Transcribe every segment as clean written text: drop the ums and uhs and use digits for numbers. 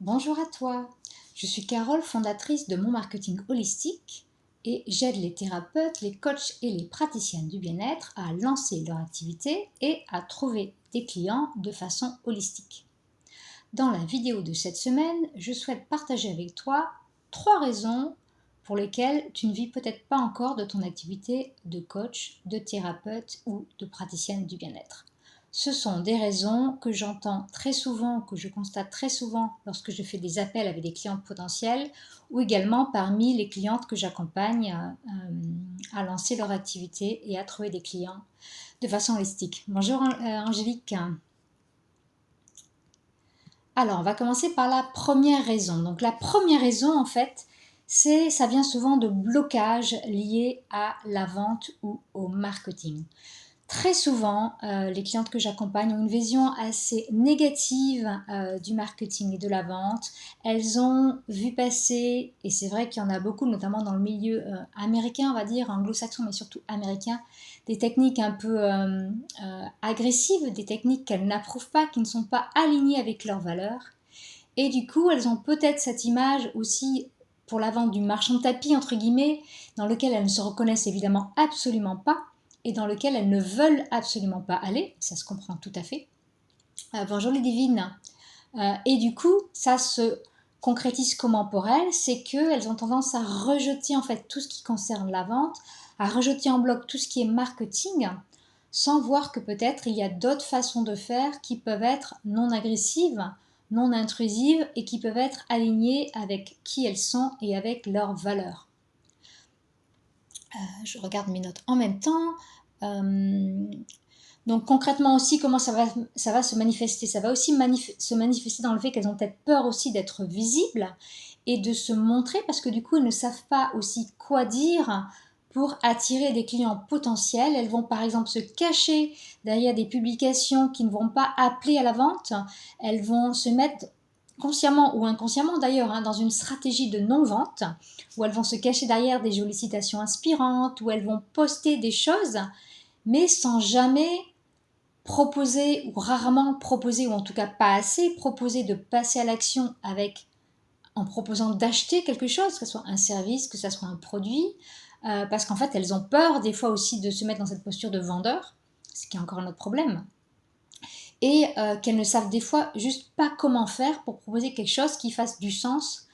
Bonjour à toi, je suis Carole, fondatrice de Mon Marketing Holistique et j'aide les thérapeutes, les coachs et les praticiennes du bien-être à lancer leur activité et à trouver des clients de façon holistique. Dans la vidéo de cette semaine, je souhaite partager avec toi 3 raisons pour lesquelles tu ne vis peut-être pas encore de ton activité de coach, de thérapeute ou de praticienne du bien-être. Ce sont des raisons que j'entends très souvent, que je constate très souvent lorsque je fais des appels avec des clientes potentielles ou également parmi les clientes que j'accompagne à lancer leur activité et à trouver des clients de façon holistique. Bonjour Angélique. Alors, on va commencer par la première raison. Donc, la première raison, en fait, ça vient souvent de blocages liés à la vente ou au marketing. Très souvent, les clientes que j'accompagne ont une vision assez négative du marketing et de la vente. Elles ont vu passer, et c'est vrai qu'il y en a beaucoup, notamment dans le milieu américain, on va dire, anglo-saxon, mais surtout américain, des techniques un peu agressives, des techniques qu'elles n'approuvent pas, qui ne sont pas alignées avec leurs valeurs. Et du coup, elles ont peut-être cette image aussi pour la vente du marchand de tapis, entre guillemets, dans lequel elles ne se reconnaissent évidemment absolument pas et dans lequel elles ne veulent absolument pas aller. Ça se comprend tout à fait. Bonjour les divines. Et du coup, ça se concrétise comment pour elles? C'est qu'elles ont tendance à rejeter en fait tout ce qui concerne la vente, à rejeter en bloc tout ce qui est marketing, sans voir que peut-être il y a d'autres façons de faire qui peuvent être non agressives, non intrusives et qui peuvent être alignées avec qui elles sont et avec leurs valeurs. Je regarde mes notes en même temps. Donc concrètement aussi, comment ça va se manifester? Ça va aussi se manifester dans le fait qu'elles ont peut-être peur aussi d'être visibles et de se montrer parce que du coup, elles ne savent pas aussi quoi dire pour attirer des clients potentiels. Elles vont par exemple se cacher derrière des publications qui ne vont pas appeler à la vente. Elles vont se mettre consciemment ou inconsciemment d'ailleurs dans une stratégie de non-vente où elles vont se cacher derrière des jolies citations inspirantes, où elles vont poster des choses mais sans jamais proposer ou rarement proposer ou en tout cas pas assez proposer de passer à l'action en proposant d'acheter quelque chose, que ce soit un service, que ce soit un produit, parce qu'en fait elles ont peur des fois aussi de se mettre dans cette posture de vendeur, ce qui est encore un autre problème, et qu'elles ne savent des fois juste pas comment faire pour proposer quelque chose qui fasse du sens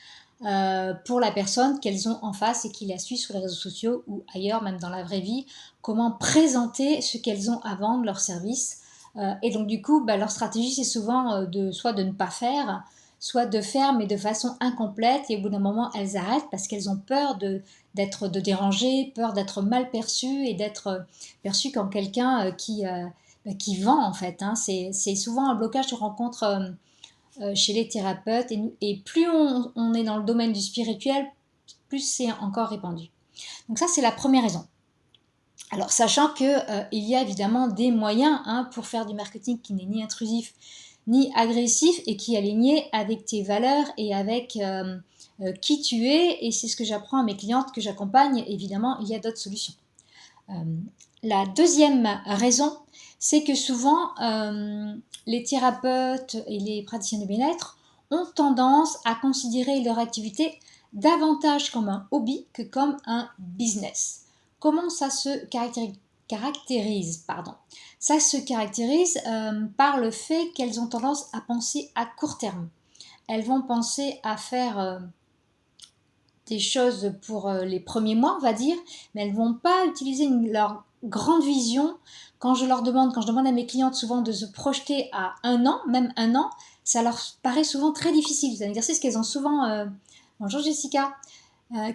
pour la personne qu'elles ont en face et qui la suit sur les réseaux sociaux ou ailleurs, même dans la vraie vie, comment présenter ce qu'elles ont à vendre, leur service. Et donc du coup, leur stratégie, c'est souvent soit de ne pas faire, soit de faire, mais de façon incomplète. Et au bout d'un moment, elles arrêtent parce qu'elles ont peur de déranger, peur d'être mal perçues et d'être perçues comme quelqu'un qui vend en fait. C'est souvent un blocage que je rencontre chez les thérapeutes et plus on est dans le domaine du spirituel, plus c'est encore répandu. Donc ça, c'est la première raison. Alors, sachant qu'il y a évidemment des moyens pour faire du marketing qui n'est ni intrusif ni agressif et qui est aligné avec tes valeurs et avec qui tu es. Et c'est ce que j'apprends à mes clientes que j'accompagne. Évidemment, il y a d'autres solutions. La deuxième raison, c'est que souvent, les thérapeutes et les praticiens de bien-être ont tendance à considérer leur activité davantage comme un hobby que comme un business. Comment ça se caractérise Ça se caractérise par le fait qu'elles ont tendance à penser à court terme. Elles vont penser à faire des choses pour les premiers mois, on va dire, mais elles ne vont pas utiliser leur grande vision. Quand je demande à mes clientes souvent de se projeter à 1 an, même 1 an, ça leur paraît souvent très difficile. C'est un exercice qu'elles ont souvent, bonjour Jessica,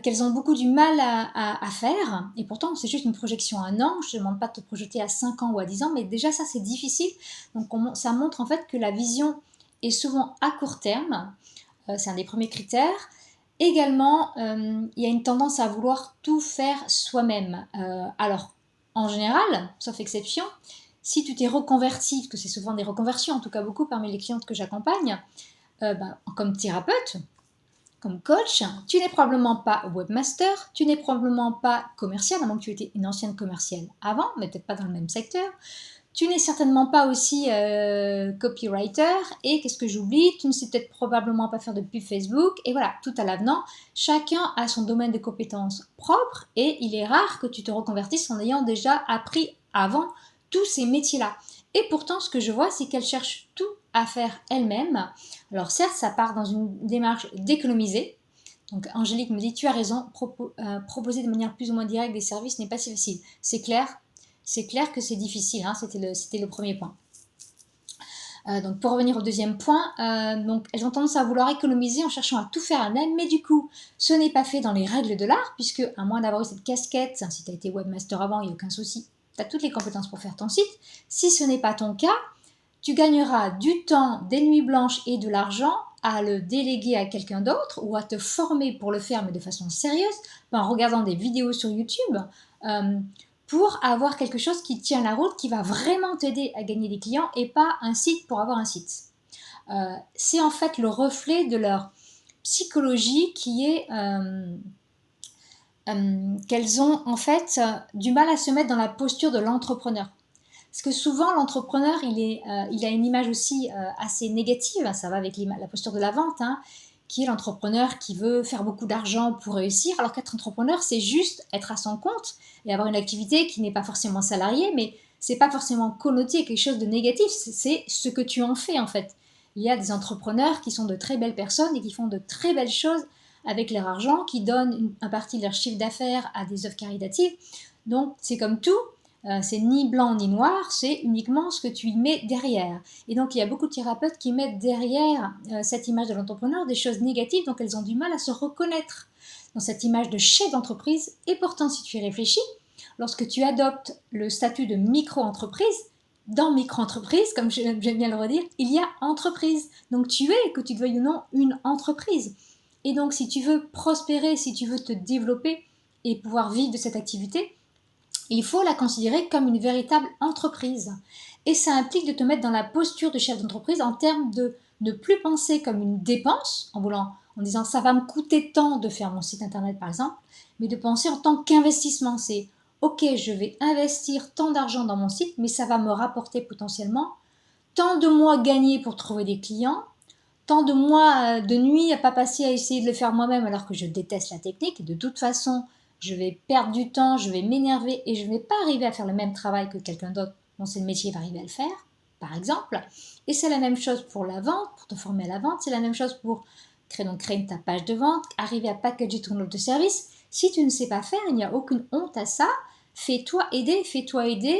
qu'elles ont beaucoup du mal à faire. Et pourtant, c'est juste une projection à 1 an. Je ne demande pas de te projeter à 5 ans ou à 10 ans, mais déjà ça, c'est difficile. Donc ça montre en fait que la vision est souvent à court terme. C'est un des premiers critères. Également, il y a une tendance à vouloir tout faire soi-même. Alors, en général, sauf exception, si tu t'es reconverti, parce que c'est souvent des reconversions, en tout cas beaucoup parmi les clientes que j'accompagne, comme thérapeute, comme coach, tu n'es probablement pas webmaster, tu n'es probablement pas commercial, à moins que tu étais une ancienne commerciale avant, mais peut-être pas dans le même secteur. Tu n'es certainement pas aussi copywriter. Et qu'est-ce que j'oublie? Tu ne sais peut-être probablement pas faire de pub Facebook. Et voilà, tout à l'avenant. Chacun a son domaine de compétences propre et il est rare que tu te reconvertisses en ayant déjà appris avant tous ces métiers-là. Et pourtant, ce que je vois, c'est qu'elle cherche tout à faire elle-même. Alors certes, ça part dans une démarche d'économiser. Donc Angélique me dit, tu as raison, proposer de manière plus ou moins directe des services n'est pas si facile. C'est clair que c'est difficile, hein, c'était le premier point. Donc pour revenir au deuxième point, donc elles ont tendance à vouloir économiser en cherchant à tout faire elles-mêmes, mais du coup, ce n'est pas fait dans les règles de l'art, puisque à moins d'avoir eu cette casquette, si tu as été webmaster avant, il n'y a aucun souci, tu as toutes les compétences pour faire ton site. Si ce n'est pas ton cas, tu gagneras du temps, des nuits blanches et de l'argent à le déléguer à quelqu'un d'autre ou à te former pour le faire, mais de façon sérieuse, en regardant des vidéos sur YouTube, pour avoir quelque chose qui tient la route, qui va vraiment t'aider à gagner des clients et pas un site pour avoir un site. C'est en fait le reflet de leur psychologie qui est qu'elles ont en fait du mal à se mettre dans la posture de l'entrepreneur. Parce que souvent, l'entrepreneur, il a une image aussi assez négative, ça va avec la posture de la vente, hein, qui est l'entrepreneur qui veut faire beaucoup d'argent pour réussir, alors qu'être entrepreneur, c'est juste être à son compte et avoir une activité qui n'est pas forcément salariée, mais c'est pas forcément connoté quelque chose de négatif, c'est ce que tu en fais en fait. Il y a des entrepreneurs qui sont de très belles personnes et qui font de très belles choses avec leur argent, qui donnent une partie de leur chiffre d'affaires à des œuvres caritatives. Donc c'est comme tout. C'est ni blanc ni noir, c'est uniquement ce que tu y mets derrière. Et donc il y a beaucoup de thérapeutes qui mettent derrière cette image de l'entrepreneur des choses négatives, donc elles ont du mal à se reconnaître dans cette image de chef d'entreprise. Et pourtant, si tu y réfléchis, lorsque tu adoptes le statut de micro-entreprise, dans micro-entreprise, comme j'aime bien le redire, il y a entreprise. Donc tu es, que tu te veuilles ou non, une entreprise. Et donc si tu veux prospérer, si tu veux te développer et pouvoir vivre de cette activité, il faut la considérer comme une véritable entreprise. Et ça implique de te mettre dans la posture de chef d'entreprise en termes de ne plus penser comme une dépense, en disant ça va me coûter tant de faire mon site internet par exemple, mais de penser en tant qu'investissement. C'est ok, je vais investir tant d'argent dans mon site, mais ça va me rapporter potentiellement tant de mois gagnés pour trouver des clients, tant de mois de nuits à pas passer à essayer de le faire moi-même alors que je déteste la technique. Et de toute façon, je vais perdre du temps, je vais m'énerver et je ne vais pas arriver à faire le même travail que quelqu'un d'autre dont c'est le métier va arriver à le faire, par exemple. Et c'est la même chose pour la vente, pour te former à la vente, c'est la même chose pour créer ta page de vente, arriver à packager ton offre de service. Si tu ne sais pas faire, il n'y a aucune honte à ça. Fais-toi aider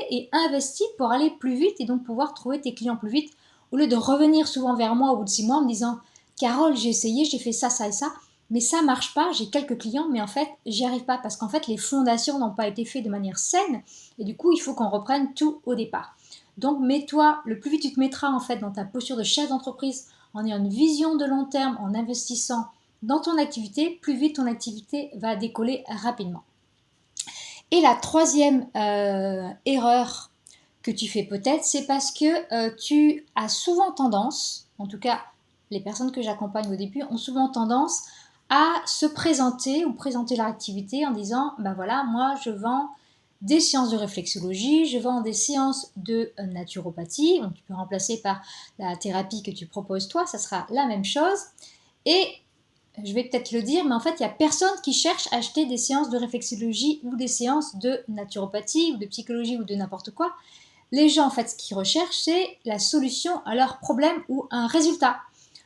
et investis pour aller plus vite et donc pouvoir trouver tes clients plus vite au lieu de revenir souvent vers moi au bout de 6 mois en me disant « Carole, j'ai essayé, j'ai fait ça, ça et ça, mais ça marche pas, j'ai quelques clients, mais en fait, j'y arrive pas parce qu'en fait, les fondations n'ont pas été faites de manière saine et du coup, il faut qu'on reprenne tout au départ. » Donc, mets-toi, le plus vite tu te mettras en fait dans ta posture de chef d'entreprise en ayant une vision de long terme, en investissant dans ton activité, plus vite ton activité va décoller rapidement. Et la troisième erreur que tu fais peut-être, c'est parce que tu as souvent tendance, en tout cas les personnes que j'accompagne au début ont souvent tendance à se présenter ou présenter leur activité en disant ben voilà, moi je vends des séances de réflexologie, je vends des séances de naturopathie, donc tu peux remplacer par la thérapie que tu proposes toi, ça sera la même chose. Et je vais peut-être le dire, mais en fait, il n'y a personne qui cherche à acheter des séances de réflexologie ou des séances de naturopathie ou de psychologie ou de n'importe quoi. Les gens, en fait, ce qu'ils recherchent, c'est la solution à leur problème ou un résultat.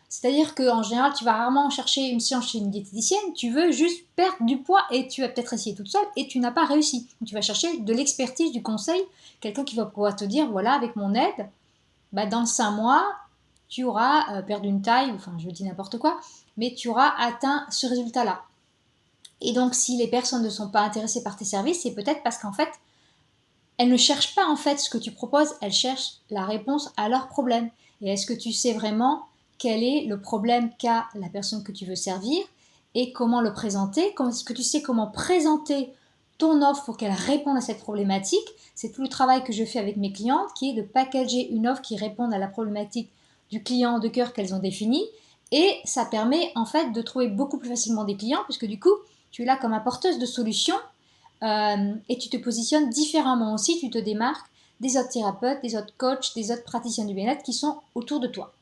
C'est-à-dire qu'en général, tu vas rarement chercher une séance chez une diététicienne, tu veux juste perdre du poids et tu vas peut-être essayer toute seule et tu n'as pas réussi. Donc, tu vas chercher de l'expertise, du conseil, quelqu'un qui va pouvoir te dire, voilà, avec mon aide, dans 5 mois, tu auras perdu une taille, enfin je dis n'importe quoi, mais tu auras atteint ce résultat-là. Et donc si les personnes ne sont pas intéressées par tes services, c'est peut-être parce qu'en fait, elles ne cherchent pas en fait ce que tu proposes, elles cherchent la réponse à leur problème. Et est-ce que tu sais vraiment quel est le problème qu'a la personne que tu veux servir et comment le présenter? Est-ce que tu sais comment présenter ton offre pour qu'elle réponde à cette problématique? C'est tout le travail que je fais avec mes clientes qui est de packager une offre qui réponde à la problématique du client de cœur qu'elles ont défini. Et ça permet en fait de trouver beaucoup plus facilement des clients puisque du coup, tu es là comme apporteuse de solutions et tu te positionnes différemment aussi, tu te démarques des autres thérapeutes, des autres coachs, des autres praticiens du bien-être qui sont autour de toi.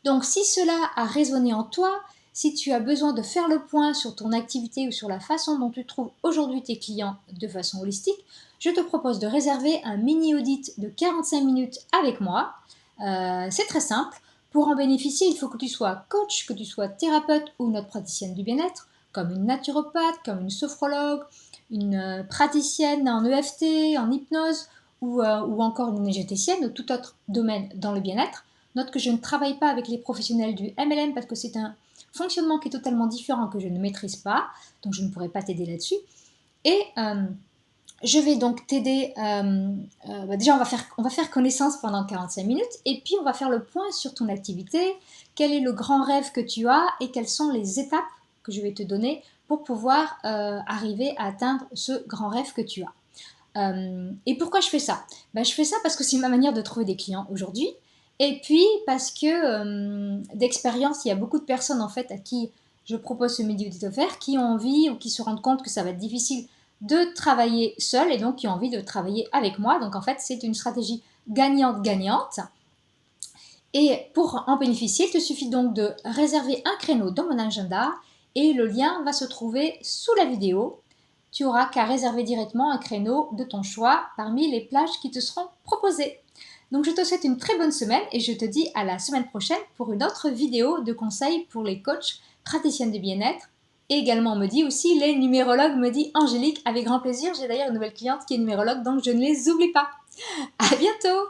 Donc si cela a résonné en toi, si tu as besoin de faire le point sur ton activité ou sur la façon dont tu trouves aujourd'hui tes clients de façon holistique, je te propose de réserver un mini audit de 45 minutes avec moi. C'est très simple. Pour en bénéficier, il faut que tu sois coach, que tu sois thérapeute ou une autre praticienne du bien-être, comme une naturopathe, comme une sophrologue, une praticienne en EFT, en hypnose ou encore une énergéticienne ou tout autre domaine dans le bien-être. Note que je ne travaille pas avec les professionnels du MLM parce que c'est un fonctionnement qui est totalement différent que je ne maîtrise pas, donc je ne pourrais pas t'aider là-dessus. Et je vais donc t'aider. Déjà, on va faire connaissance pendant 45 minutes et puis on va faire le point sur ton activité, quel est le grand rêve que tu as et quelles sont les étapes que je vais te donner pour pouvoir arriver à atteindre ce grand rêve que tu as. Et pourquoi je fais ça? Je fais ça parce que c'est ma manière de trouver des clients aujourd'hui. Et puis parce que d'expérience, il y a beaucoup de personnes en fait à qui je propose ce midi audit offert qui ont envie ou qui se rendent compte que ça va être difficile de travailler seul et donc qui ont envie de travailler avec moi. Donc en fait, c'est une stratégie gagnante-gagnante. Et pour en bénéficier, il te suffit donc de réserver un créneau dans mon agenda et le lien va se trouver sous la vidéo. Tu auras qu'à réserver directement un créneau de ton choix parmi les plages qui te seront proposées. Donc je te souhaite une très bonne semaine et je te dis à la semaine prochaine pour une autre vidéo de conseils pour les coachs praticiennes de bien-être. Et également, on me dit aussi les numérologues, me dit Angélique, avec grand plaisir. J'ai d'ailleurs une nouvelle cliente qui est numérologue, donc je ne les oublie pas. À bientôt!